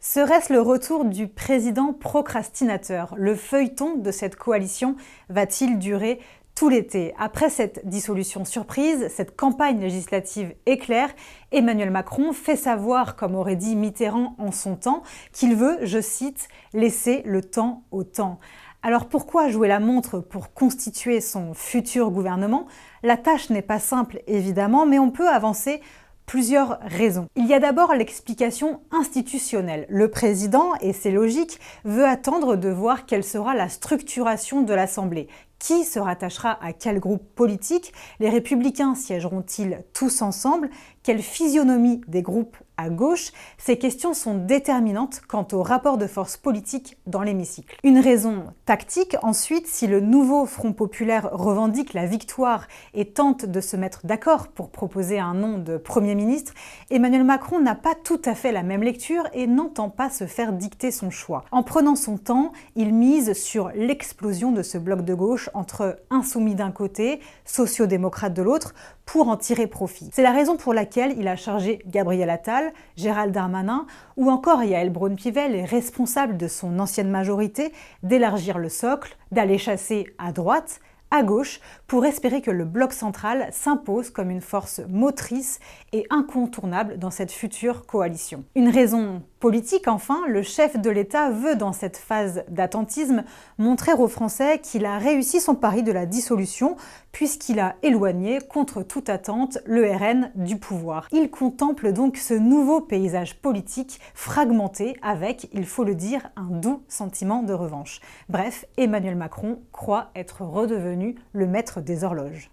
Serait-ce le retour du président procrastinateur? Le feuilleton de cette coalition va-t-il durer tout l'été? Après cette dissolution surprise, cette campagne législative éclair, Emmanuel Macron fait savoir, comme aurait dit Mitterrand en son temps, qu'il veut, je cite, « laisser le temps au temps ». Alors pourquoi jouer la montre pour constituer son futur gouvernement? La tâche n'est pas simple évidemment, mais on peut avancer plusieurs raisons. Il y a d'abord l'explication institutionnelle. Le président, et c'est logique, veut attendre de voir quelle sera la structuration de l'Assemblée. Qui se rattachera à quel groupe politique? Les Républicains siégeront-ils tous ensemble? Quelle physionomie des groupes à gauche? Ces questions sont déterminantes quant au rapport de force politique dans l'hémicycle. Une raison tactique, ensuite, si le nouveau Front populaire revendique la victoire et tente de se mettre d'accord pour proposer un nom de Premier ministre, Emmanuel Macron n'a pas tout à fait la même lecture et n'entend pas se faire dicter son choix. En prenant son temps, il mise sur l'explosion de ce bloc de gauche entre insoumis d'un côté, sociaux-démocrates de l'autre, pour en tirer profit. C'est la raison pour laquelle il a chargé Gabriel Attal, Gérald Darmanin ou encore Yaël Braun-Pivet, les responsables de son ancienne majorité, d'élargir le socle, d'aller chasser à droite, à gauche, pour espérer que le bloc central s'impose comme une force motrice et incontournable dans cette future coalition. Une raison politique, enfin, le chef de l'État veut, dans cette phase d'attentisme, montrer aux Français qu'il a réussi son pari de la dissolution, puisqu'il a éloigné, contre toute attente, le RN du pouvoir. Il contemple donc ce nouveau paysage politique fragmenté avec, il faut le dire, un doux sentiment de revanche. Bref, Emmanuel Macron croit être redevenu le maître des horloges.